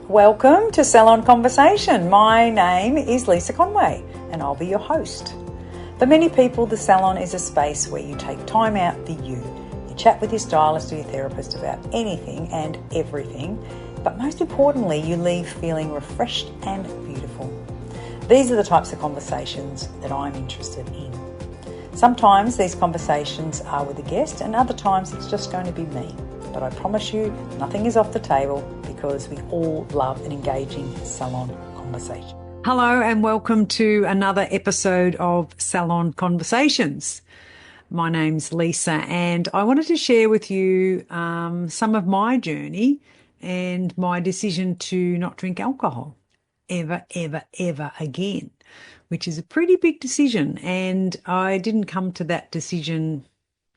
Welcome to Salon Conversation. My name is Lisa Conway and I'll be your host. For many people, the salon is a space where you take time out for you. You chat with your stylist or your therapist about anything and everything, but most importantly, you leave feeling refreshed and beautiful. These are the types of conversations that I'm interested in. Sometimes these conversations are with a guest and other times it's just going to be me. But I promise you, nothing is off the table because we all love an engaging salon conversation. Hello and welcome to another episode of Salon Conversations. My name's Lisa and I wanted to share with you some of my journey and my decision to not drink alcohol ever again, which is a pretty big decision. And I didn't come to that decision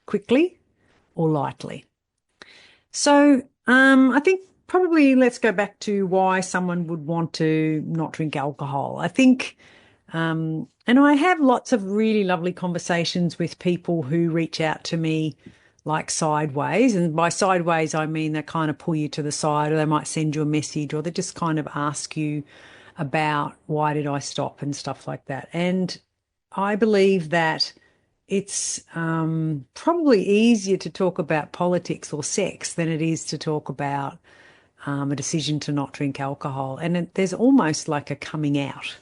quickly or lightly. So I think probably let's go back to why someone would want to not drink alcohol. I think, and I have lots of really lovely conversations with people who reach out to me like sideways. And by sideways, I mean they kind of pull you to the side, or they might send you a message, or they just kind of ask you about why did I stop and stuff like that. And I believe that it's probably easier to talk about politics or sex than it is to talk about a decision to not drink alcohol. And there's almost like a coming out.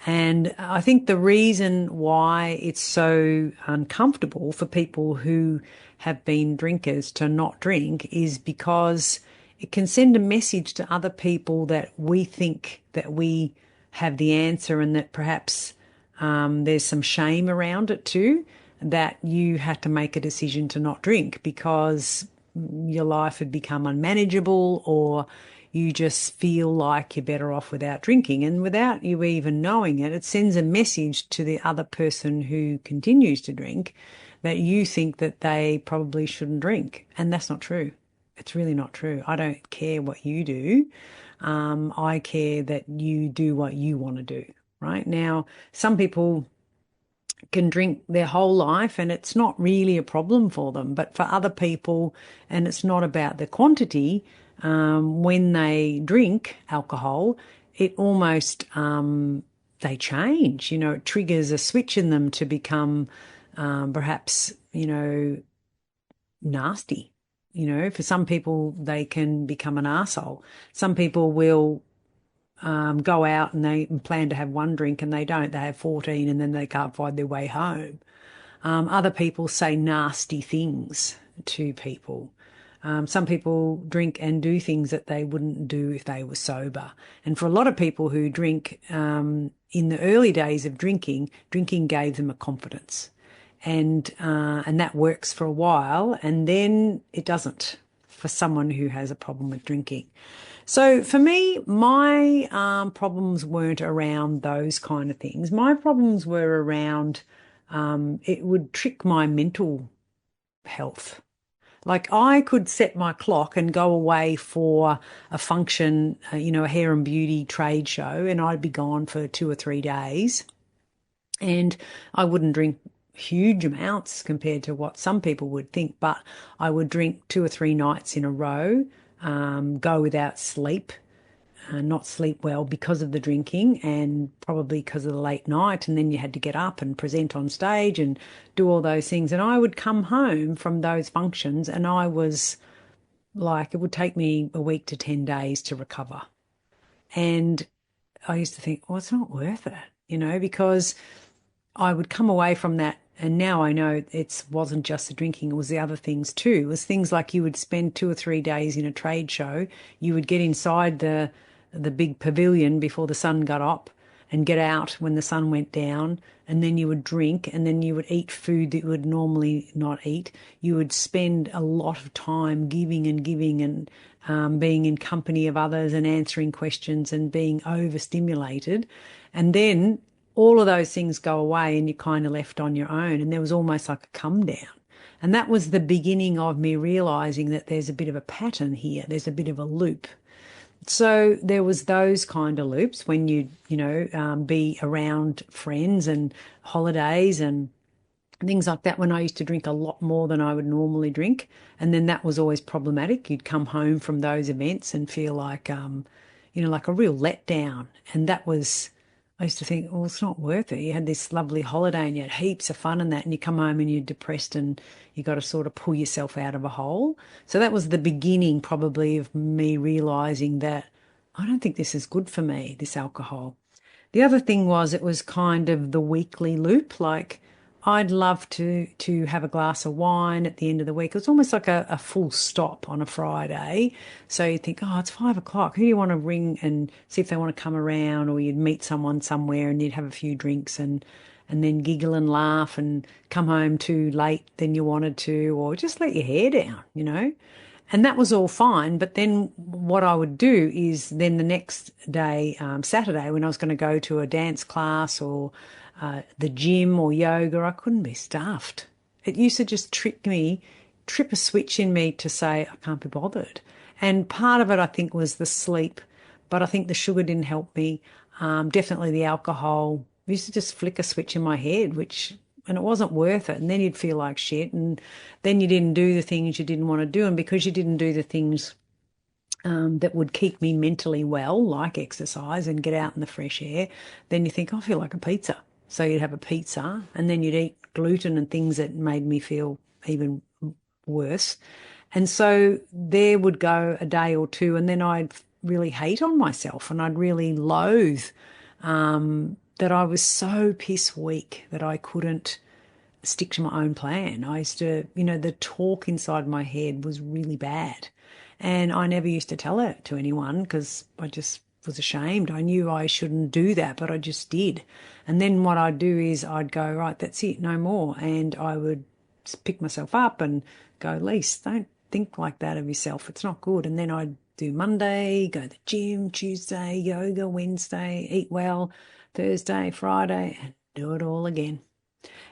And I think the reason why it's so uncomfortable for people who have been drinkers to not drink is because it can send a message to other people that we think that we have the answer and that perhaps there's some shame around it too, that you had to make a decision to not drink because your life had become unmanageable or you just feel like you're better off without drinking. And without you even knowing it, it sends a message to the other person who continues to drink that you think that they probably shouldn't drink. And that's not true. It's really not true. I don't care what you do. I care that you do what you want to do, right? Now, some people can drink their whole life and it's not really a problem for them. But for other people, and it's not about the quantity, when they drink alcohol, it almost, they change, it triggers a switch in them to become perhaps, nasty. For some people, they can become an arsehole. Some people will go out and they plan to have one drink and they don't. They have 14 and then they can't find their way home. Other people say nasty things to people. Some people drink and do things that they wouldn't do if they were sober. And for a lot of people who drink, in the early days of drinking gave them a confidence. And that works for a while, and then it doesn't for someone who has a problem with drinking. So for me, my problems weren't around those kind of things. My problems were around it would trick my mental health. Like I could set my clock and go away for a function, a hair and beauty trade show, and I'd be gone for 2 or 3 days, and I wouldn't drink huge amounts compared to what some people would think, but I would drink 2 or 3 nights in a row, go without sleep, not sleep well because of the drinking and probably because of the late night. And then you had to get up and present on stage and do all those things. And I would come home from those functions and I was like, it would take me a week to 10 days to recover. And I used to think, well, it's not worth it, because I would come away from that. And now I know it wasn't just the drinking, it was the other things too. It was things like you would spend 2 or 3 days in a trade show. You would get inside the big pavilion before the sun got up and get out when the sun went down. And then you would drink and then you would eat food that you would normally not eat. You would spend a lot of time giving and being in company of others and answering questions and being overstimulated. And then all of those things go away and you're kind of left on your own. And there was almost like a come down. And that was the beginning of me realizing that there's a bit of a pattern here. There's a bit of a loop. So there was those kind of loops when you'd, be around friends and holidays and things like that, when I used to drink a lot more than I would normally drink. And then that was always problematic. You'd come home from those events and feel like, like a real letdown. And that was, I used to think, well, it's not worth it. You had this lovely holiday and you had heaps of fun and that, and you come home and you're depressed and you got to sort of pull yourself out of a hole. So that was the beginning probably of me realizing that I don't think this is good for me, this alcohol. The other thing was it was kind of the weekly loop. Like I'd love to have a glass of wine at the end of the week. It was almost like a full stop on a Friday. So you'd think, oh, it's 5 o'clock. Who do you want to ring and see if they want to come around? Or you'd meet someone somewhere and you'd have a few drinks and then giggle and laugh and come home too late than you wanted to, or just let your hair down. And that was all fine. But then what I would do is then the next day, Saturday, when I was going to go to a dance class or the gym or yoga, I couldn't be stuffed. It used to just trip a switch in me to say, I can't be bothered. And part of it, I think, was the sleep, but I think the sugar didn't help me. Definitely the alcohol. It used to just flick a switch in my head, and it wasn't worth it. And then you'd feel like shit. And then you didn't do the things you didn't want to do. And because you didn't do the things that would keep me mentally well, like exercise and get out in the fresh air, then you think, I feel like a pizza. So you'd have a pizza and then you'd eat gluten and things that made me feel even worse. And so there would go a day or two and then I'd really hate on myself and I'd really loathe that I was so piss weak that I couldn't stick to my own plan. I used to, the talk inside my head was really bad. And I never used to tell it to anyone because I just was ashamed. I knew I shouldn't do that, but I just did. And then what I'd do is I'd go, right, that's it, no more. And I would pick myself up and go, Lise, don't think like that of yourself. It's not good. And then I'd do Monday, go to the gym, Tuesday, yoga, Wednesday, eat well, Thursday, Friday, and do it all again.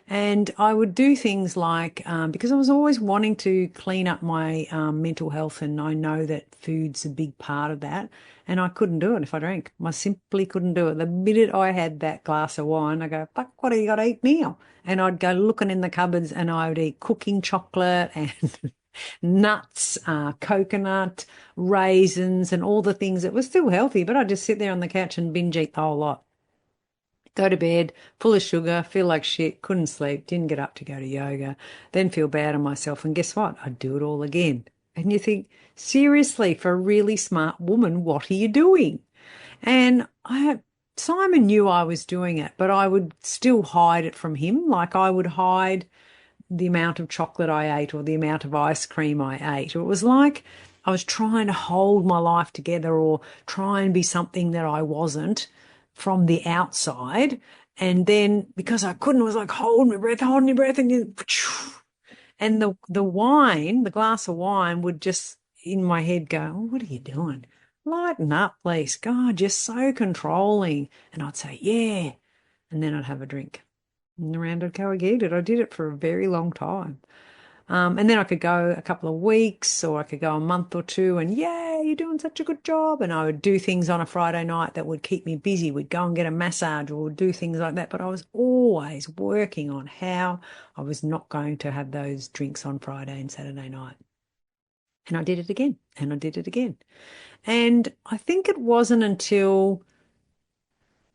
And I would do things like, because I was always wanting to clean up my mental health, and I know that food's a big part of that, and I couldn't do it if I drank. I simply couldn't do it. The minute I had that glass of wine, I go, fuck, what have you got to eat now? And I'd go looking in the cupboards and I would eat cooking chocolate and nuts, coconut, raisins, and all the things that were still healthy, but I'd just sit there on the couch and binge eat the whole lot. Go to bed, full of sugar, feel like shit, couldn't sleep, didn't get up to go to yoga, then feel bad on myself. And guess what? I'd do it all again. And you think, seriously, for a really smart woman, what are you doing? And Simon knew I was doing it, but I would still hide it from him. Like I would hide the amount of chocolate I ate or the amount of ice cream I ate. Or it was like I was trying to hold my life together or try and be something that I wasn't from the outside. And then because I couldn't, it was like, hold my breath, and the wine, the glass of wine would just in my head go, oh, what are you doing? Lighten up, please. God, you're so controlling. And I'd say, yeah. And then I'd have a drink. And around I'd go again. And I did it for a very long time. And then I could go a couple of weeks or I could go a month or two and, yeah, you're doing such a good job. And I would do things on a Friday night that would keep me busy. We'd go and get a massage or do things like that. But I was always working on how I was not going to have those drinks on Friday and Saturday night. And I did it again and I did it again. And I think it wasn't until,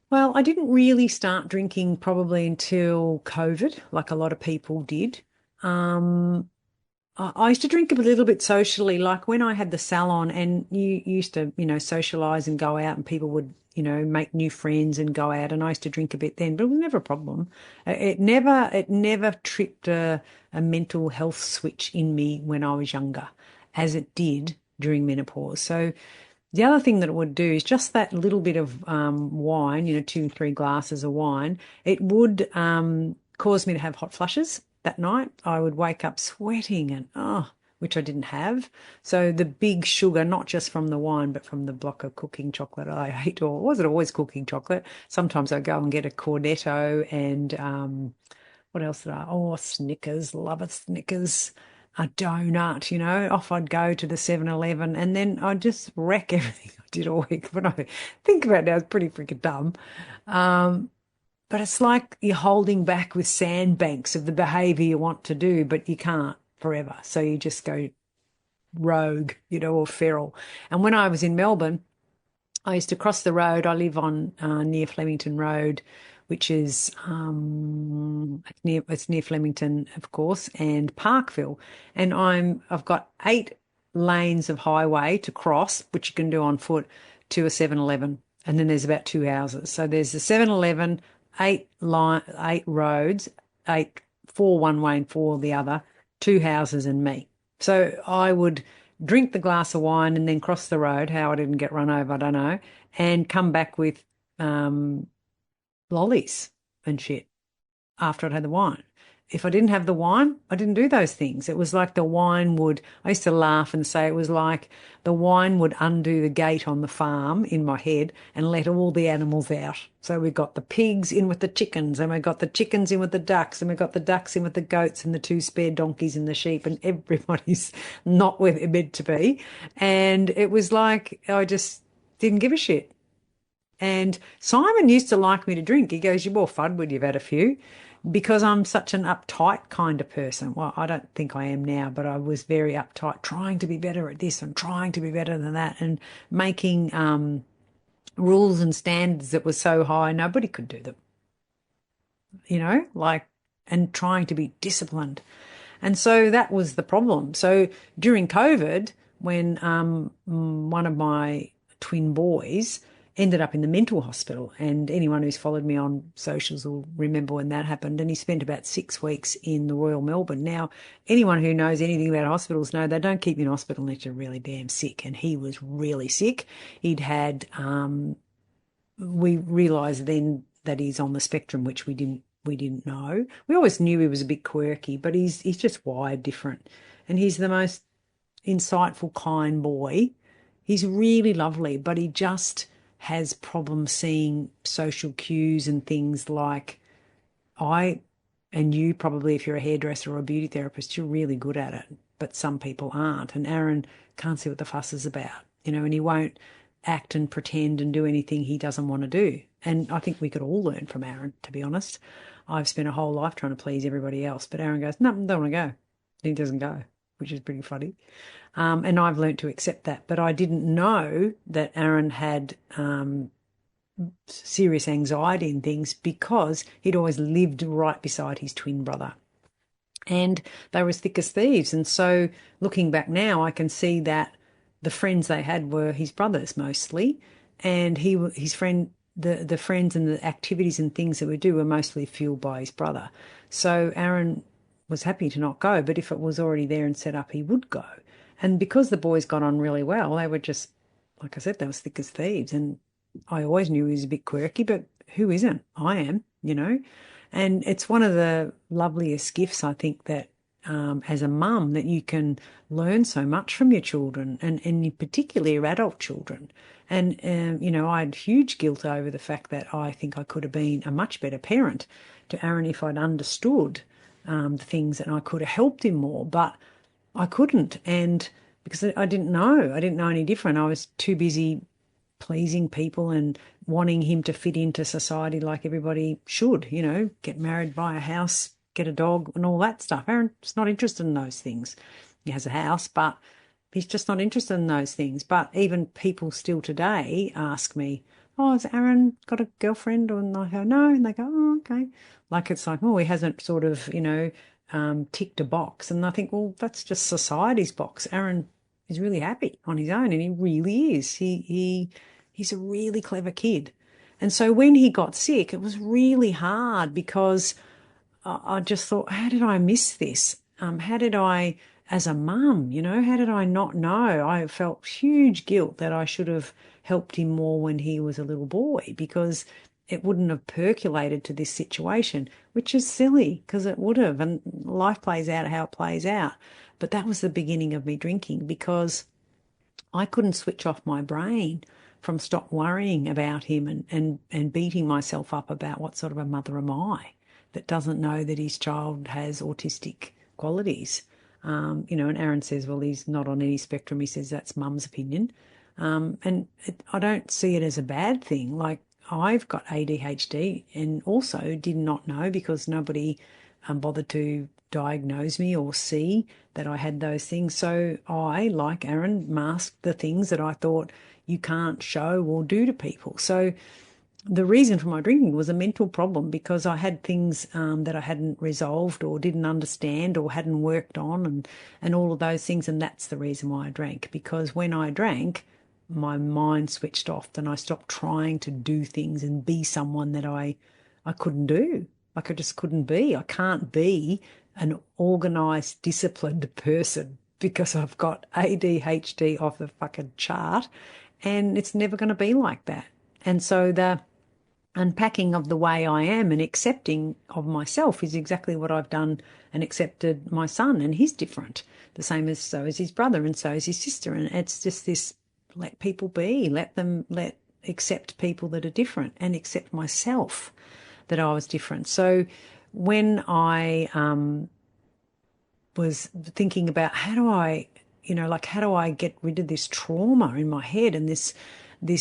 well, I didn't really start drinking probably until COVID, like a lot of people did. I used to drink a little bit socially, like when I had the salon and you used to, socialize and go out and people would, make new friends and go out. And I used to drink a bit then, but it was never a problem. It never tripped a mental health switch in me when I was younger, as it did during menopause. So the other thing that it would do is just that little bit of wine, 2-3 glasses of wine, it would cause me to have hot flushes. That night I would wake up sweating and, which I didn't have. So the big sugar, not just from the wine, but from the block of cooking chocolate I ate, or was it always cooking chocolate? Sometimes I'd go and get a cornetto and what else did I? Oh, Snickers, love a Snickers, a donut, off I'd go to the 7-Eleven and then I'd just wreck everything I did all week. When I think about it now, it's pretty freaking dumb. But it's like you're holding back with sandbanks of the behaviour you want to do, but you can't forever. So you just go rogue, or feral. And when I was in Melbourne, I used to cross the road. I live on near Flemington Road, which is it's near Flemington, of course, and Parkville. And I've got 8 lanes of highway to cross, which you can do on foot, to a 7-Eleven. And then there's about 2 houses. So there's a 7-Eleven, 8 roads, 4 one way and 4 the other, 2 houses and me. So I would drink the glass of wine and then cross the road. How I didn't get run over, I don't know, and come back with um, lollies and shit after I'd had the wine. If I didn't have the wine, I didn't do those things. It was like the wine would, I used to laugh and say it was like the wine would undo the gate on the farm in my head and let all the animals out. So we got the pigs in with the chickens, and we got the chickens in with the ducks, and we got the ducks in with the goats and the 2 spare donkeys and the sheep, and everybody's not where they're meant to be. And it was like I just didn't give a shit. And Simon used to like me to drink. He goes, "You're more fun when you've had a few," because I'm such an uptight kind of person. Well, I don't think I am now, but I was very uptight, trying to be better at this and trying to be better than that, and making rules and standards that were so high nobody could do them, and trying to be disciplined. And so that was the problem. So during COVID, when one of my twin boys ended up in the mental hospital, and anyone who's followed me on socials will remember when that happened, and he spent about 6 weeks in the Royal Melbourne. Now, anyone who knows anything about hospitals know they don't keep you in hospital unless you're really damn sick, and he was really sick. He'd had, we realised then that he's on the spectrum, which we didn't know. We always knew he was a bit quirky, but he's just wired different, and he's the most insightful, kind boy. He's really lovely, but he just has problems seeing social cues and things like and you probably, if you're a hairdresser or a beauty therapist, you're really good at it, but some people aren't. And Aaron can't see what the fuss is about, and he won't act and pretend and do anything he doesn't want to do. And I think we could all learn from Aaron, to be honest. I've spent a whole life trying to please everybody else, but Aaron goes, "No, don't want to go." He doesn't go, which is pretty funny. And I've learned to accept that. But I didn't know that Aaron had serious anxiety and things because he'd always lived right beside his twin brother. And they were as thick as thieves. And so looking back now, I can see that the friends they had were his brothers mostly. And his friend, the friends and the activities and things that we do were mostly fueled by his brother. So Aaron was happy to not go, but if it was already there and set up, he would go. And because the boys got on really well, they were just, like I said, they were thick as thieves. And I always knew he was a bit quirky, but who isn't? I am, And it's one of the loveliest gifts, I think, that as a mum, that you can learn so much from your children, and particularly your adult children. And, I had huge guilt over the fact that I think I could have been a much better parent to Aaron if I'd understood the things, and I could have helped him more. But I couldn't, and because I didn't know any different. I was too busy pleasing people and wanting him to fit into society like everybody should, get married, buy a house, get a dog and all that stuff. Aaron's not interested in those things. He has a house, but he's just not interested in those things. But even people still today ask me, "Oh, has Aaron got a girlfriend?" And I go, "No." And they go, "Oh, okay." Like it's like, oh, he hasn't sort of, ticked a box. And I think, well, that's just society's box. Aaron is really happy on his own, and he really is. He's a really clever kid. And so when he got sick, it was really hard because I just thought, how did I miss this? How did I, as a mum, how did I not know? I felt huge guilt that I should have helped him more when he was a little boy, because it wouldn't have percolated to this situation, which is silly because it would have, and life plays out how it plays out. But that was the beginning of me drinking, because I couldn't switch off my brain from stop worrying about him and beating myself up about what sort of a mother am I that doesn't know that his child has autistic qualities. And Aaron says, well, he's not on any spectrum. He says that's mum's opinion. I don't see it as a bad thing. Like, I've got ADHD and also did not know, because nobody bothered to diagnose me or see that I had those things. So I, like Aaron, masked the things that I thought you can't show or do to people. So the reason for my drinking was a mental problem because I had things that I hadn't resolved or didn't understand or hadn't worked on, and all of those things. And that's the reason why I drank, because when I drank, my mind switched off and I stopped trying to do things and be someone that I couldn't do. Like I just couldn't be. I can't be an organised, disciplined person because I've got ADHD off the fucking chart, and it's never going to be like that. And so the unpacking of the way I am and accepting of myself is exactly what I've done and accepted my son, and he's different. The same as so is his brother and so is his sister. And it's just this, let people be, accept people that are different and accept myself that I was different. So when I was thinking about how do I get rid of this trauma in my head and this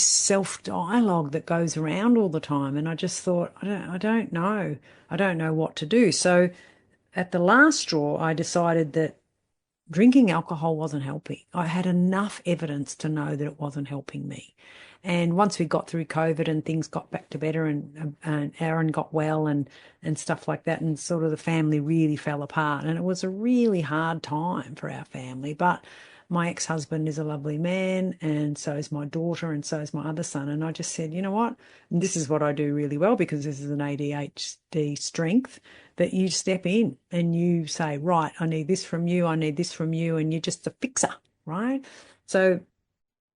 self-dialogue that goes around all the time. And I just thought, I don't know what to do. So at the last straw, I decided that drinking alcohol wasn't helping. I had enough evidence to know that it wasn't helping me. And once we got through COVID and things got back to better, and Aaron got well and stuff like that, and sort of the family really fell apart. And it was a really hard time for our family. But my ex-husband is a lovely man, and so is my daughter, and so is my other son. And I just said, you know what? And this is what I do really well, because this is an ADHD strength, that you step in and you say, right, I need this from you, I need this from you, and you're just a fixer, right? So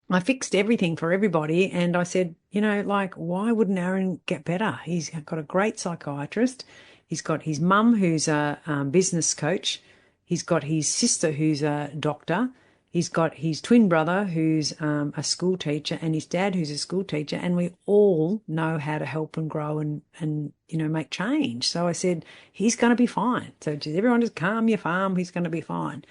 I fixed everything for everybody, and I said, why wouldn't Aaron get better? He's got a great psychiatrist. He's got his mum, who's a business coach. He's got his sister, who's a doctor. He's got his twin brother, who's a school teacher, and his dad, who's a school teacher, and we all know how to help and grow and make change. So I said, he's going to be fine. So everyone just calm your farm. He's going to be fine.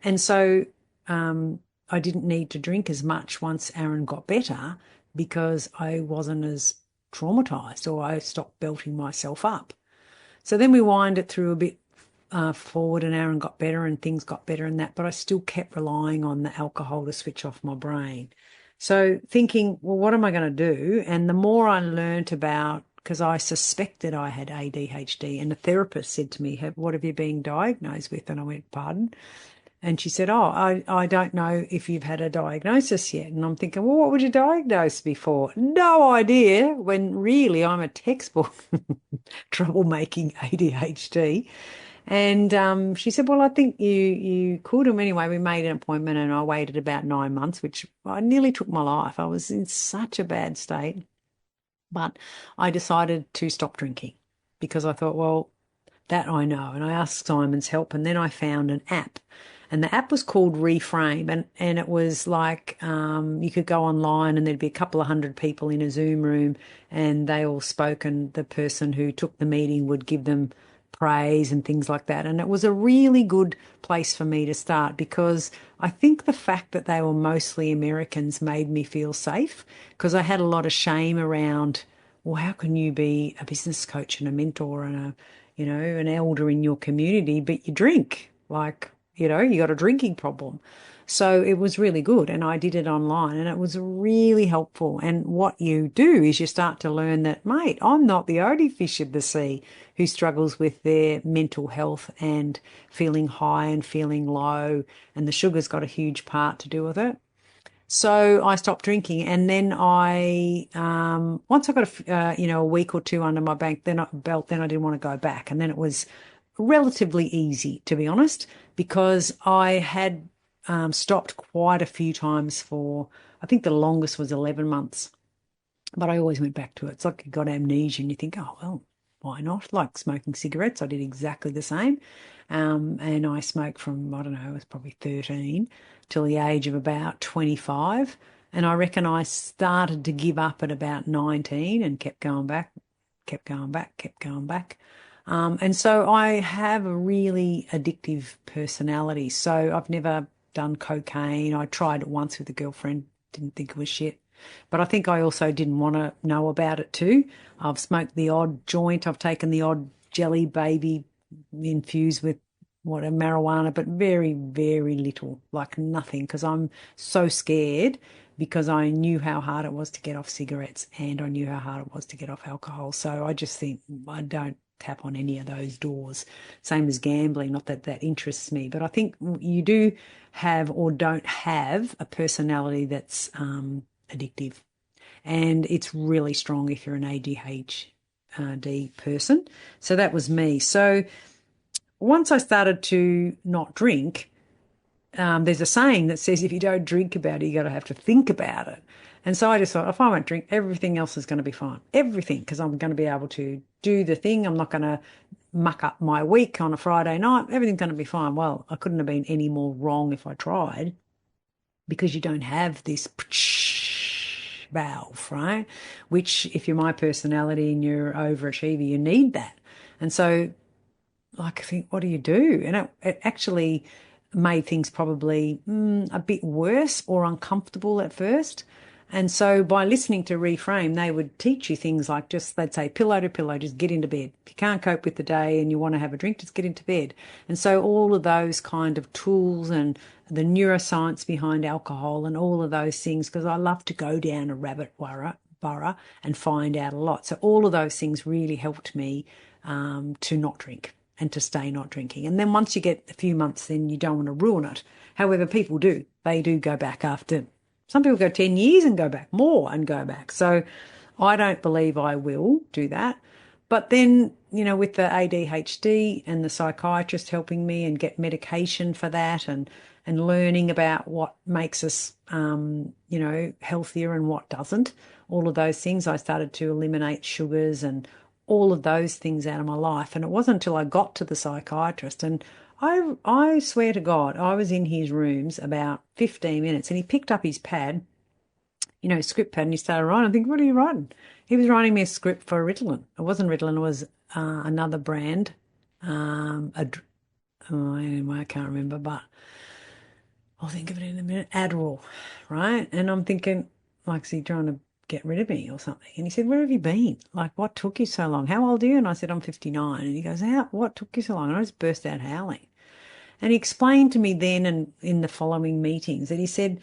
And so I didn't need to drink as much once Aaron got better, because I wasn't as traumatized, or I stopped belting myself up. So then we wind it through a bit forward, and Aaron got better and things got better and that, but I still kept relying on the alcohol to switch off my brain. So thinking, well, what am I going to do? And the more I learnt about, because I suspected I had ADHD, and the therapist said to me, what have you been diagnosed with? And I went, pardon? And she said, I don't know if you've had a diagnosis yet. And I'm thinking, well, what would you diagnose me for? No idea, when really I'm a textbook troublemaking ADHD. And she said, well, I think you could. And anyway, we made an appointment, and I waited about 9 months, which I nearly took my life. I was in such a bad state. But I decided to stop drinking, because I thought, well, that I know. And I asked Simon's help, and then I found an app. And the app was called Reframe, and it was like you could go online, and there'd be a couple of hundred people in a Zoom room, and they all spoke, and the person who took the meeting would give them praise and things like that. And it was a really good place for me to start, because I think the fact that they were mostly Americans made me feel safe, because I had a lot of shame around, well, how can you be a business coach and a mentor and an elder in your community, but you drink? You got a drinking problem. So it was really good, and I did it online, and it was really helpful. And what you do is you start to learn that, mate, I'm not the only fish in the sea who struggles with their mental health and feeling high and feeling low, and the sugar's got a huge part to do with it. So I stopped drinking, and then I, once I got a week or two under my belt, then I didn't want to go back, and then it was relatively easy, to be honest, because I had stopped quite a few times for, I think the longest was 11 months, but I always went back to it. It's like you got amnesia, and you think, oh, well, why not? Like smoking cigarettes, I did exactly the same. And I smoked from, I don't know, it was probably 13 till the age of about 25. And I reckon I started to give up at about 19 and kept going back. And so I have a really addictive personality. So I've never done cocaine. I tried it once with a girlfriend, didn't think it was shit. But I think I also didn't want to know about it too. I've smoked the odd joint. I've taken the odd jelly baby infused with marijuana, but very, very little, like nothing, because I'm so scared because I knew how hard it was to get off cigarettes and I knew how hard it was to get off alcohol. So I just think I don't tap on any of those doors. Same as gambling, not that that interests me, but I think you do have or don't have a personality that's addictive. And it's really strong if you're an ADHD person. So that was me. So once I started to not drink, there's a saying that says if you don't drink about it, you got to have to think about it. And so I just thought, if I won't drink, everything else is going to be fine. Everything, because I'm going to be able to do the thing. I'm not going to muck up my week on a Friday night. Everything's going to be fine. Well, I couldn't have been any more wrong if I tried, because you don't have this valve, right? Which, if you're my personality and you're overachiever, you need that. And so, like, I think, what do you do? And it actually made things probably a bit worse or uncomfortable at first. And so by listening to Reframe, they would teach you things like they'd say pillow to pillow, just get into bed. If you can't cope with the day and you want to have a drink, just get into bed. And so all of those kind of tools and the neuroscience behind alcohol and all of those things, because I love to go down a rabbit burrow and find out a lot. So all of those things really helped me to not drink and to stay not drinking. And then once you get a few months, then you don't want to ruin it. However, people do. They do go back after. Some people go 10 years and go back, more and go back. So I don't believe I will do that. But then, with the ADHD and the psychiatrist helping me and get medication for that and learning about what makes us, healthier and what doesn't, all of those things, I started to eliminate sugars and all of those things out of my life. And it wasn't until I got to the psychiatrist, and I swear to God, I was in his rooms about 15 minutes and he picked up his pad, script pad, and he started writing. I think, what are you writing? He was writing me a script for Ritalin. It wasn't Ritalin, it was another brand. Anyway, I can't remember, but I'll think of it in a minute. Adderall, right? And I'm thinking, like, is he trying to get rid of me or something? And he said, where have you been? Like, what took you so long? How old are you? And I said, I'm 59. And he goes, what took you so long? And I just burst out howling. And he explained to me then and in the following meetings that he said,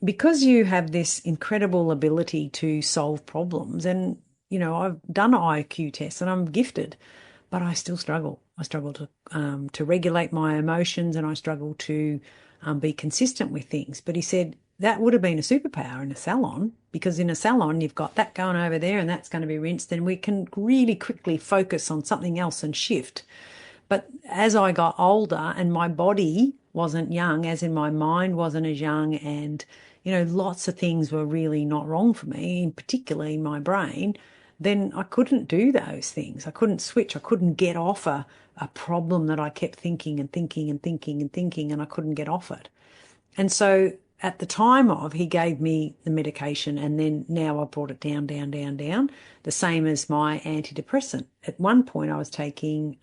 because you have this incredible ability to solve problems, and, I've done an IQ test and I'm gifted, but I still struggle. I struggle to regulate my emotions, and I struggle to be consistent with things. But he said, that would have been a superpower in a salon, because in a salon, you've got that going over there and that's going to be rinsed, and we can really quickly focus on something else and shift. But as I got older and my body wasn't young, as in my mind wasn't as young, and, lots of things were really not wrong for me, in particularly my brain, then I couldn't do those things. I couldn't switch. I couldn't get off a problem that I kept thinking and thinking and thinking and thinking, and I couldn't get off it. And so at the time he gave me the medication, and then now I brought it down, the same as my antidepressant. At one point I was taking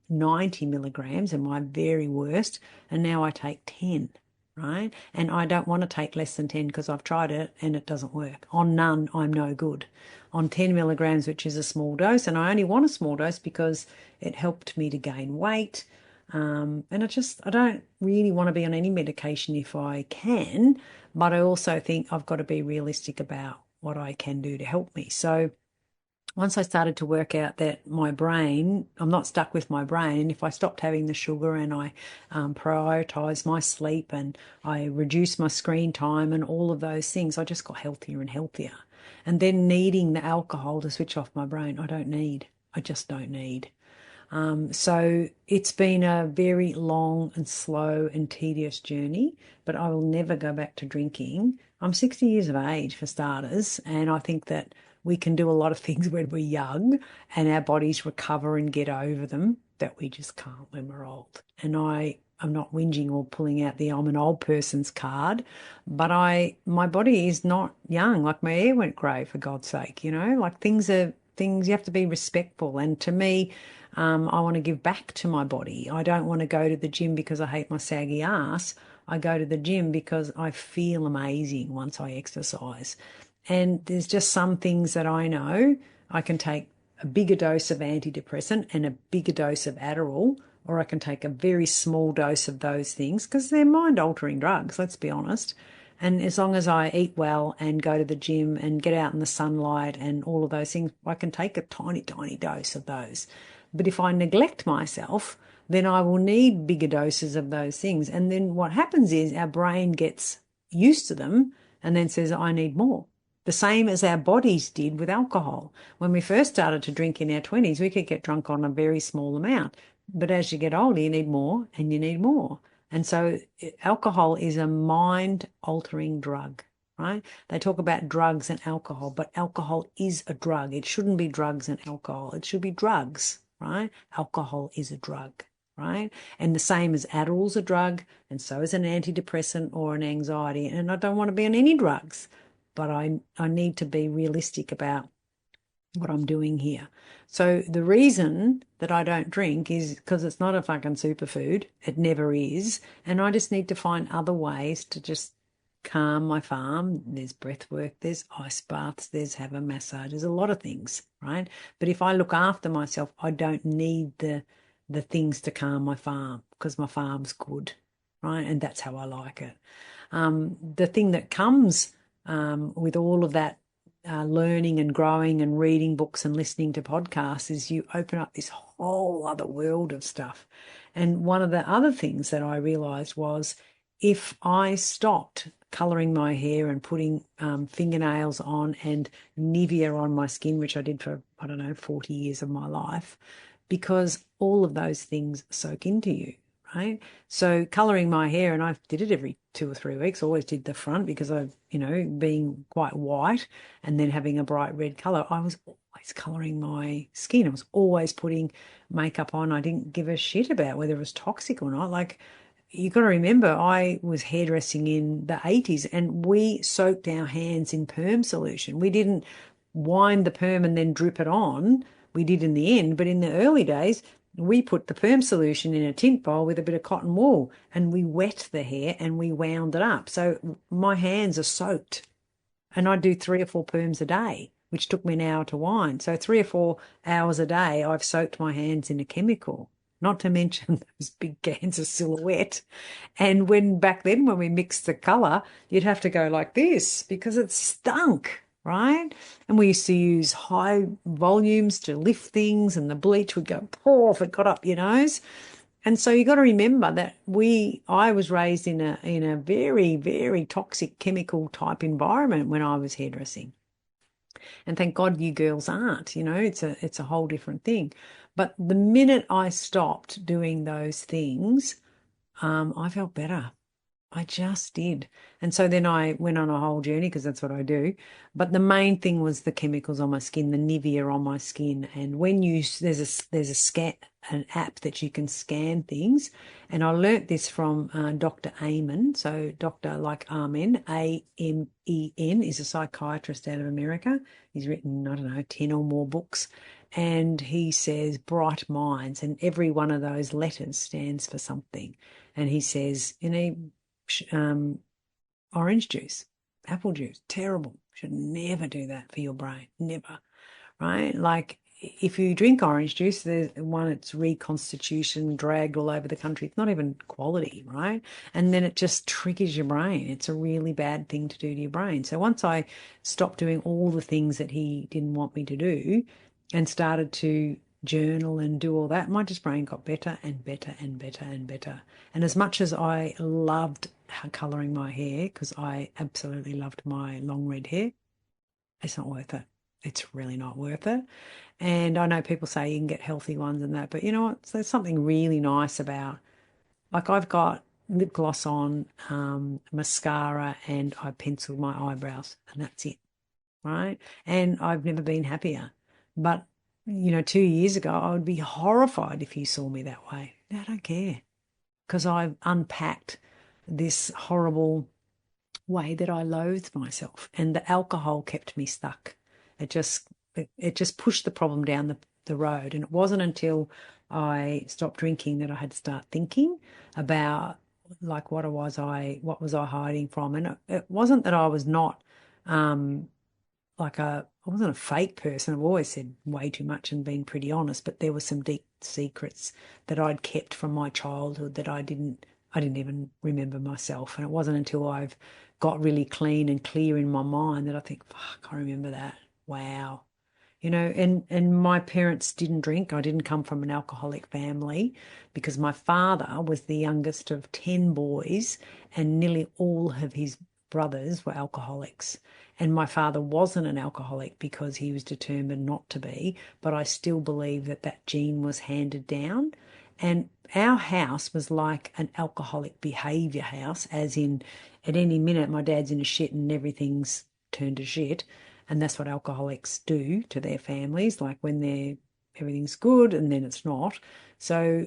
90 milligrams in my very worst, and now I take 10, right? And I don't want to take less than 10 because I've tried it and it doesn't work. On none, I'm no good. On 10 milligrams, which is a small dose, and I only want a small dose because it helped me to gain weight. And I don't really want to be on any medication if I can, but I also think I've got to be realistic about what I can do to help me. So once I started to work out that my brain, I'm not stuck with my brain, and if I stopped having the sugar and I prioritise my sleep and I reduce my screen time and all of those things, I just got healthier and healthier. And then needing the alcohol to switch off my brain, I just don't need. So it's been a very long and slow and tedious journey, but I will never go back to drinking. I'm 60 years of age for starters, and I think that we can do a lot of things when we're young and our bodies recover and get over them that we just can't when we're old. And I'm not whinging or pulling out the I'm an old person's card, but my body is not young. Like, my hair went grey, for God's sake, like things you have to be respectful. And to me, I want to give back to my body. I don't want to go to the gym because I hate my saggy ass. I go to the gym because I feel amazing once I exercise. And there's just some things that I know I can take a bigger dose of antidepressant and a bigger dose of Adderall or I can take a very small dose of those things because they're mind-altering drugs, let's be honest. And as long as I eat well and go to the gym and get out in the sunlight and all of those things, I can take a tiny, tiny dose of those. But if I neglect myself, then I will need bigger doses of those things. And then what happens is our brain gets used to them and then says, I need more. The same as our bodies did with alcohol. When we first started to drink in our 20s, we could get drunk on a very small amount. But as you get older, you need more and you need more. And so alcohol is a mind-altering drug, right? They talk about drugs and alcohol, but alcohol is a drug. It shouldn't be drugs and alcohol. It should be drugs, right? Alcohol is a drug, right? And the same as Adderall's a drug, and so is an antidepressant or an anxiety. And I don't want to be on any drugs, but I need to be realistic about what I'm doing here. So the reason that I don't drink is because it's not a fucking superfood. It never is. And I just need to find other ways to just calm my farm. There's breath work, there's ice baths, there's have a massage, there's a lot of things, right? But if I look after myself, I don't need the things to calm my farm because my farm's good, right? And that's how I like it. The thing that comes with all of that learning and growing and reading books and listening to podcasts is you open up this whole other world of stuff. And one of the other things that I realized was if I stopped colouring my hair and putting fingernails on and Nivea on my skin, which I did for, 40 years of my life, because all of those things soak into you, right? So colouring my hair, and I did it every 2 or 3 weeks, always did the front because of, being quite white and then having a bright red colour, I was always colouring my skin. I was always putting makeup on. I didn't give a shit about whether it was toxic or not. Like, you got to remember, I was hairdressing in the 80s and we soaked our hands in perm solution. We didn't wind the perm and then drip it on. We did in the end, but in the early days, we put the perm solution in a tint bowl with a bit of cotton wool and we wet the hair and we wound it up. So my hands are soaked and I do 3 or 4 perms a day, which took me an hour to wind. So 3 or 4 hours a day, I've soaked my hands in a chemical, not to mention those big cans of Silhouette. And back then when we mixed the colour, you'd have to go like this because it stunk, right? And we used to use high volumes to lift things and the bleach would go pour if it got up your nose. And so you got to remember that I was raised in a very, very toxic chemical type environment when I was hairdressing. And thank God you girls aren't, it's a whole different thing. But the minute I stopped doing those things, I felt better. I just did. And so then I went on a whole journey because that's what I do. But the main thing was the chemicals on my skin, the Nivea on my skin. And when there's an app that you can scan things. And I learnt this from Dr. Amen. So Dr. like Amen, Amen, is a psychiatrist out of America. He's written, 10 or more books. And he says bright minds, and every one of those letters stands for something. And he says, orange juice, apple juice, terrible. Should never do that for your brain, never, right? Like if you drink orange juice, there's one, it's reconstitution, dragged all over the country. It's not even quality, right? And then it just triggers your brain. It's a really bad thing to do to your brain. So once I stopped doing all the things that he didn't want me to do and started to journal and do all that, my just brain got better and better and better and better. And as much as I loved colouring my hair, because I absolutely loved my long red hair, it's not worth it. It's really not worth it. And I know people say you can get healthy ones and that, but you know what? There's something really nice about, like I've got lip gloss on, mascara, and I penciled my eyebrows, and that's it, right? And I've never been happier. But 2 years ago, I would be horrified if you saw me that way. No, I don't care because I've unpacked this horrible way that I loathed myself, and the alcohol kept me stuck. It just pushed the problem down the road. And it wasn't until I stopped drinking that I had to start thinking about like what was I hiding from. And it wasn't that I was not I wasn't a fake person. I've always said way too much and been pretty honest, but there were some secrets that I'd kept from my childhood that I didn't even remember myself. And it wasn't until I've got really clean and clear in my mind that I think, fuck, I remember that. Wow. And my parents didn't drink. I didn't come from an alcoholic family because my father was the youngest of 10 boys, and nearly all of his brothers were alcoholics. And my father wasn't an alcoholic because he was determined not to be, but I still believe that that gene was handed down. And our house was like an alcoholic behaviour house, as in at any minute my dad's in a shit and everything's turned to shit. And that's what alcoholics do to their families, like when everything's good and then it's not. So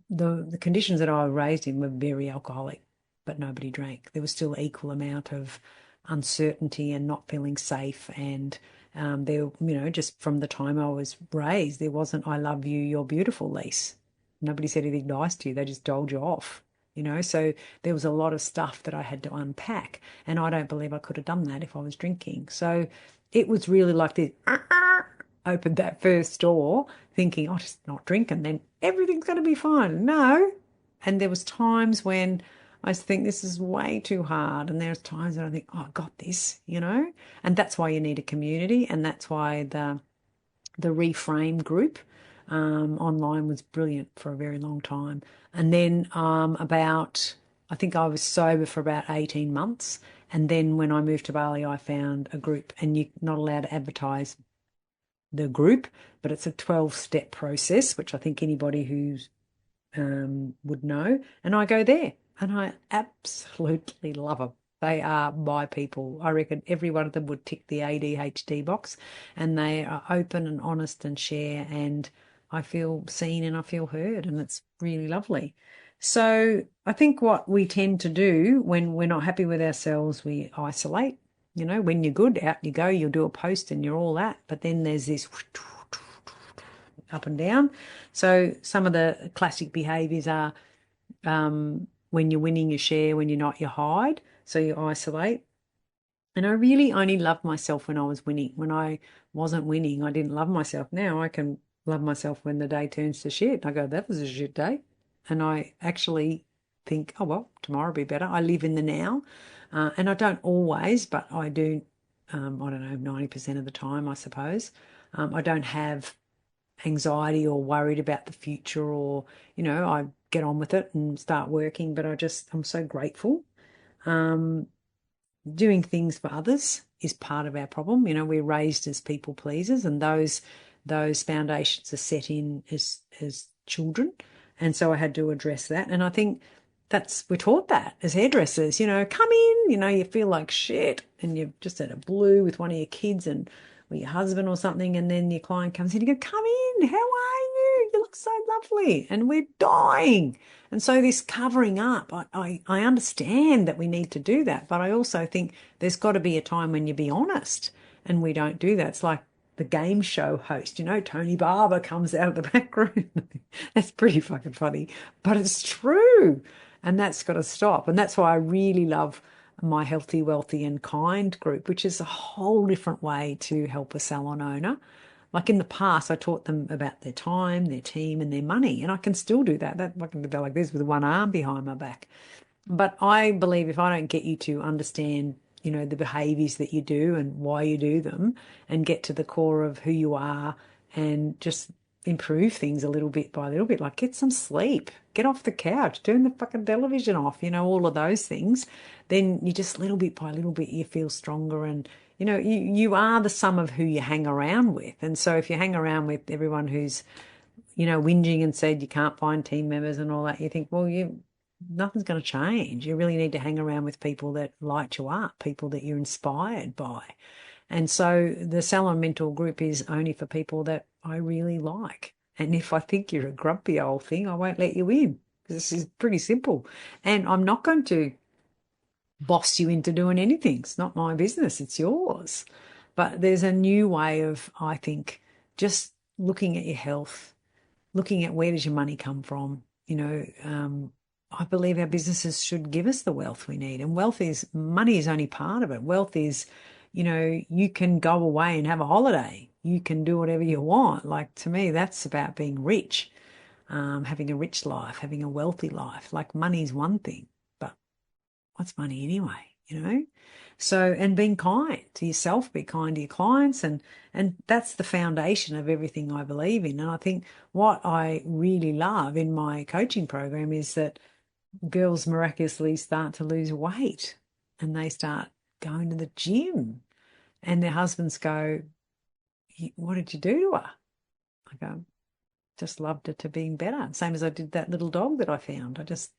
the conditions that I was raised in were very alcoholic, but nobody drank. There was still equal amount of uncertainty and not feeling safe. And just from the time I was raised, there wasn't "I love you, you're beautiful" lease. Nobody said anything nice to you. They just doled you off. So there was a lot of stuff that I had to unpack, and I don't believe I could have done that if I was drinking. So it was really like this. Opened that first door thinking, I'll just not drink and then everything's going to be fine. No. And there was times when I used to think this is way too hard, and there's times that I think, oh, I got this, and that's why you need a community, and that's why the Reframe group online was brilliant for a very long time. And then I think I was sober for about 18 months. And then when I moved to Bali, I found a group, and you're not allowed to advertise the group, but it's a 12-step process, which I think anybody who's would know. And I go there, and I absolutely love them. They are my people. I reckon every one of them would tick the ADHD box, and they are open and honest and share, and I feel seen and I feel heard, and it's really lovely. So I think what we tend to do when we're not happy with ourselves, we isolate. When you're good, out you go, you'll do a post and you're all that. But then there's this up and down. So some of the classic behaviours are when you're winning, you share. When you're not, you hide. So you isolate. And I really only loved myself when I was winning. When I wasn't winning, I didn't love myself. Now I can love myself when the day turns to shit. I go, that was a shit day. And I actually think, oh, well, tomorrow will be better. I live in the now. And I don't always, but I do, I don't know, 90% of the time, I suppose. I don't have anxiety or worried about the future, or, I get on with it and start working. But I'm so grateful. Doing things for others is part of our problem. We're raised as people pleasers, and those foundations are set in as children. And so I had to address that. And I think we're taught that as hairdressers, come in, you feel like shit, and you've just had a blue with one of your kids or your husband or something, and then your client comes in and you go, come in, how are you? You look so lovely. And we're dying. And so this covering up, I understand that we need to do that, but I also think there's got to be a time when you be honest, and we don't do that. It's like the game show host, Tony Barber comes out of the back room. That's pretty fucking funny, but it's true. And that's got to stop. And that's why I really love my Healthy, Wealthy and Kind group, which is a whole different way to help a salon owner. Like in the past, I taught them about their time, their team and their money. And I can still do that. I can do like this with one arm behind my back. But I believe if I don't get you to understand, the behaviours that you do and why you do them, and get to the core of who you are, and just improve things a little bit by little bit, like get some sleep, get off the couch, turn the fucking television off, all of those things, then you just little bit by little bit, you feel stronger. And, you are the sum of who you hang around with. And so if you hang around with everyone who's, whinging and said you can't find team members and all that, you think, well, nothing's going to change. You really need to hang around with people that light you up, people that you're inspired by. And so the Salon Mentor group is only for people that I really like. And if I think you're a grumpy old thing, I won't let you in. This is pretty simple. And I'm not going to boss you into doing anything. It's not my business. It's yours. But there's a new way of, I think, just looking at your health, looking at where does your money come from. I believe our businesses should give us the wealth we need. And money is only part of it. Wealth is, you can go away and have a holiday, you can do whatever you want. Like, to me, that's about being rich, having a rich life, having a wealthy life. Like, money's one thing, but what's money anyway, you know? So, and being kind to yourself, be kind to your clients, and that's the foundation of everything I believe in. And I think what I really love in my coaching program is that girls miraculously start to lose weight and they start going to the gym, and their husbands go, "What did you do to her?" I go, "Just loved her to being better." Same as I did that little dog that I found. I just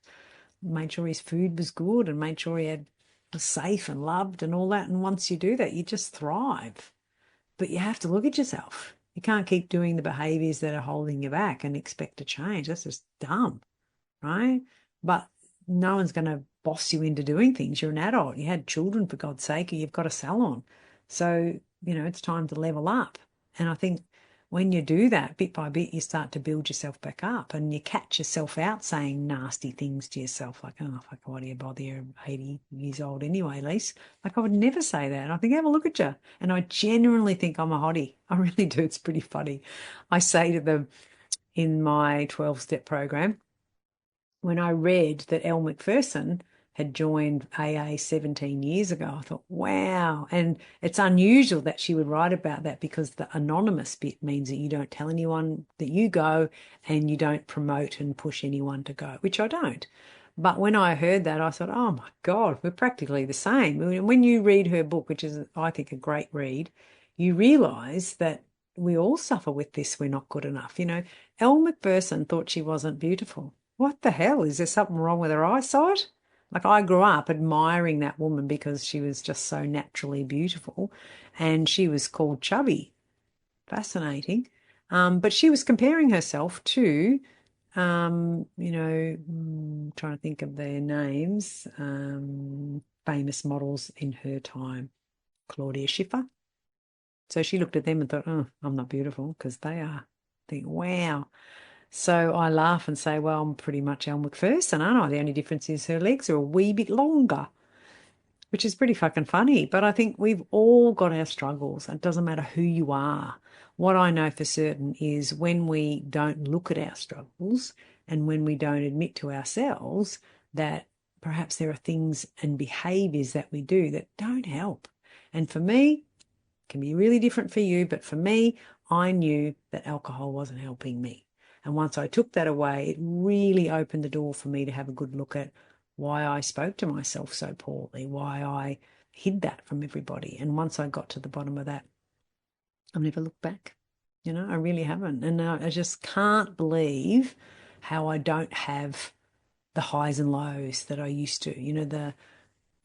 made sure his food was good and made sure was safe and loved and all that. And once you do that, you just thrive. But you have to look at yourself. You can't keep doing the behaviors that are holding you back and expect to change. That's just dumb, right? But no one's going to boss you into doing things. You're an adult. You had children, for God's sake, or you've got a salon. So, it's time to level up. And I think when you do that, bit by bit, you start to build yourself back up, and you catch yourself out saying nasty things to yourself, like, "Oh, fuck, why do you bother? You're 80 years old anyway, Lise." Like, I would never say that. And I think, have a look at you. And I genuinely think I'm a hottie. I really do. It's pretty funny. I say to them in my 12-step program, when I read that Elle Macpherson had joined AA 17 years ago, I thought, wow. And it's unusual that she would write about that, because the anonymous bit means that you don't tell anyone that you go, and you don't promote and push anyone to go, which I don't. But when I heard that, I thought, oh my God, we're practically the same. When you read her book, which is, I think, a great read, you realise that we all suffer with this. We're not good enough. Elle Macpherson thought she wasn't beautiful. What the hell? Is there something wrong with her eyesight? Like, I grew up admiring that woman because she was just so naturally beautiful, and she was called chubby. Fascinating. But she was comparing herself to, trying to think of their names, famous models in her time. Claudia Schiffer. So she looked at them and thought, oh, I'm not beautiful, because they are. Think, wow. So I laugh and say, well, I'm pretty much Elle Macpherson, aren't I? The only difference is her legs are a wee bit longer, which is pretty fucking funny. But I think we've all got our struggles. It doesn't matter who you are. What I know for certain is when we don't look at our struggles, and when we don't admit to ourselves that perhaps there are things and behaviours that we do that don't help. And for me, it can be really different for you, but for me, I knew that alcohol wasn't helping me. And once I took that away, it really opened the door for me to have a good look at why I spoke to myself so poorly, why I hid that from everybody. And once I got to the bottom of that, I've never looked back. I really haven't. And I just can't believe how I don't have the highs and lows that I used to.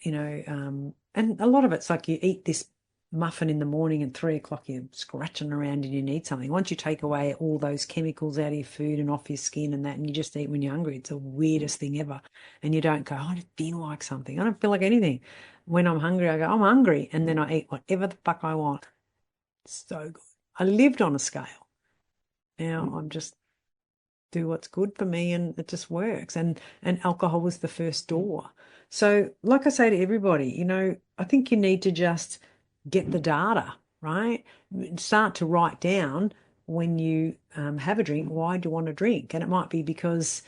And a lot of it's like you eat this muffin in the morning, and 3 o'clock you're scratching around and you need something. Once you take away all those chemicals out of your food and off your skin and that, and you just eat when you're hungry, it's the weirdest thing ever. And you don't go, I just feel like something. I don't feel like anything. When I'm hungry, I go, I'm hungry. And then I eat whatever the fuck I want. It's so good. I lived on a scale. Now I'm just do what's good for me, and it just works. And alcohol was the first door. So like I say to everybody, I think you need to just get the data, right? Start to write down when you have a drink, why do you want to drink? And it might be because,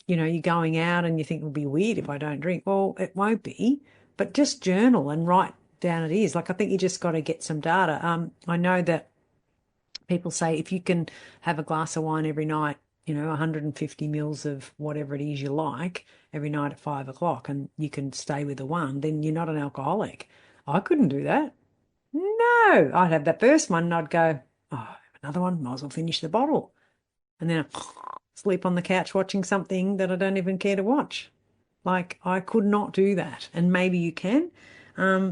you're going out and you think it would be weird if I don't drink. Well, it won't be, but just journal and write down it is. Like, I think you just got to get some data. I know that people say if you can have a glass of wine every night, 150 mils of whatever it is you like every night at 5 o'clock, and you can stay with the one, then you're not an alcoholic. I couldn't do that. No, I'd have that first one and I'd go, oh, another one, might as well finish the bottle. And then I'd sleep on the couch watching something that I don't even care to watch. Like, I could not do that. And maybe you can.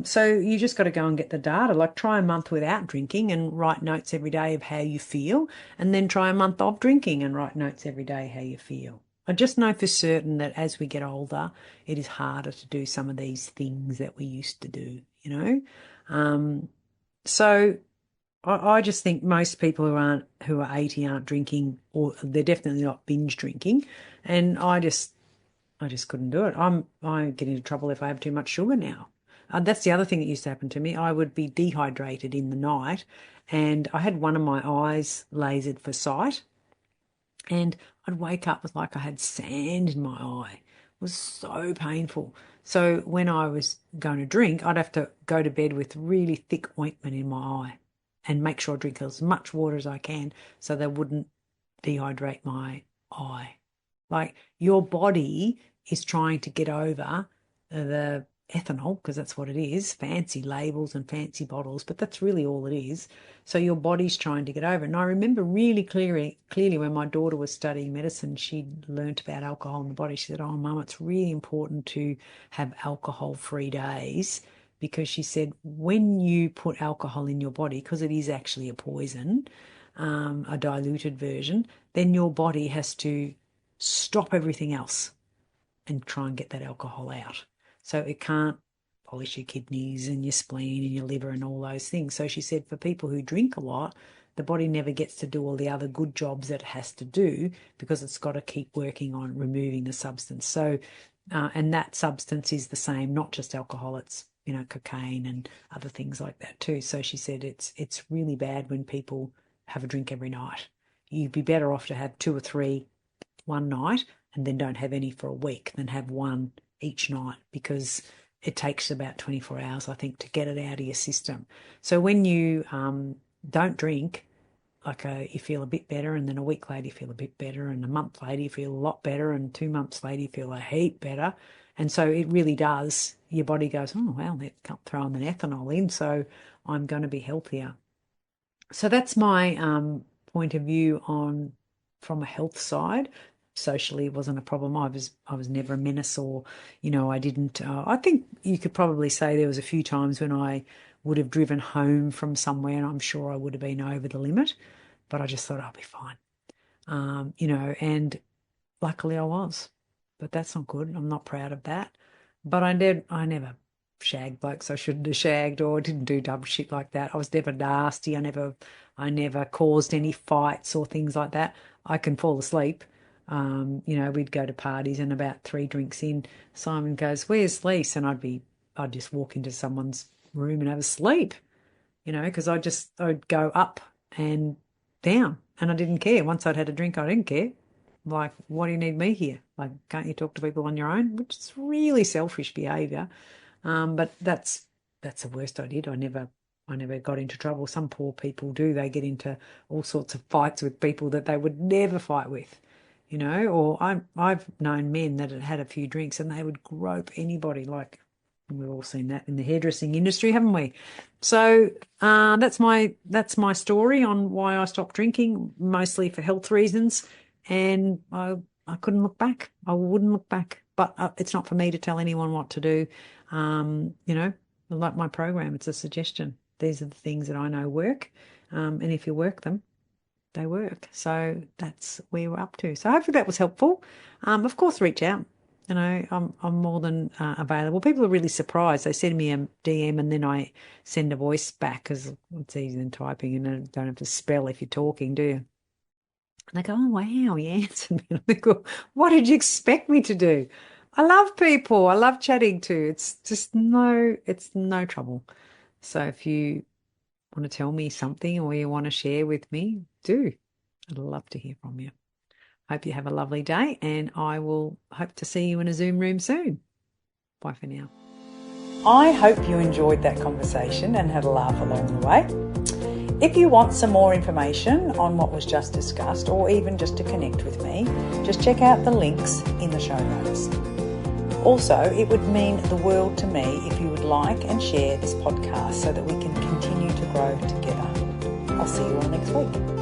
So you just got to go and get the data. Like, try a month without drinking and write notes every day of how you feel. And then try a month of drinking and write notes every day how you feel. I just know for certain that as we get older, it is harder to do some of these things that we used to do, So I just think most people who are 80 aren't drinking, or they're definitely not binge drinking. And I just couldn't do it. I get into trouble if I have too much sugar now. That's the other thing that used to happen to me. I would be dehydrated in the night, and I had one of my eyes lasered for sight, and I'd wake up with like I had sand in my eye. It was so painful. So when I was going to drink, I'd have to go to bed with really thick ointment in my eye and make sure I drink as much water as I can so they wouldn't dehydrate my eye. Like, your body is trying to get over the ethanol, because that's what it is, fancy labels and fancy bottles, but that's really all it is. So your body's trying to get over it. And I remember really clearly when my daughter was studying medicine, she learnt about alcohol in the body. She said, "Oh, Mum, it's really important to have alcohol-free days," because she said when you put alcohol in your body, because it is actually a poison, a diluted version, then your body has to stop everything else and try and get that alcohol out. So it can't polish your kidneys and your spleen and your liver and all those things. So she said for people who drink a lot, the body never gets to do all the other good jobs that it has to do because it's got to keep working on removing the substance. So, and that substance is the same, not just alcohol, it's, cocaine and other things like that too. So she said it's really bad when people have a drink every night. You'd be better off to have 2 or 3 one night and then don't have any for a week than have one each night, because it takes about 24 hours, I think, to get it out of your system. So when you don't drink, like you feel a bit better, and then a week later you feel a bit better, and a month later you feel a lot better, and 2 months later you feel a heap better. And so it really does, your body goes, "Oh, well, they're throwing the ethanol in, so I'm going to be healthier." So that's my point of view from a health side. Socially, it wasn't a problem. I was never a menace, or I didn't. I think you could probably say there was a few times when I would have driven home from somewhere, and I'm sure I would have been over the limit, but I just thought I'll be fine, and luckily I was. But that's not good. I'm not proud of that. But I never shagged blokes I shouldn't have shagged, or didn't do dumb shit like that. I was never nasty. I never caused any fights or things like that. I can fall asleep. We'd go to parties, and about 3 drinks in, Simon goes, "Where's Lise?" And I'd just walk into someone's room and have a sleep, because I'd go up and down, and I didn't care. Once I'd had a drink, I didn't care. Like, what do you need me here? Like, can't you talk to people on your own? Which is really selfish behaviour. But that's the worst I did. I never got into trouble. Some poor people do. They get into all sorts of fights with people that they would never fight with. Or I've known men that had a few drinks and they would grope anybody. Like, we've all seen that in the hairdressing industry, haven't we? So that's my story on why I stopped drinking, mostly for health reasons, and I couldn't look back. I wouldn't look back. But it's not for me to tell anyone what to do. Like my program, it's a suggestion. These are the things that I know work, and if you work them, they work. So that's where we're up to. So hopefully that was helpful. Of course, reach out. I'm more than available. People are really surprised. They send me a DM and then I send a voice back, because it's easier than typing, and you don't have to spell if you're talking, do you? And they go, "Oh, wow, you answered me." And I go, "What did you expect me to do?" I love people. I love chatting to. It's no trouble. So if you want to tell me something or you want to share with me, do. I'd love to hear from you. Hope you have a lovely day, and I will hope to see you in a Zoom room soon. Bye for now. I hope you enjoyed that conversation and had a laugh along the way. If you want some more information on what was just discussed, or even just to connect with me, just check out the links in the show notes. Also, it would mean the world to me if you would like and share this podcast so that we can continue to grow together. I'll see you all next week.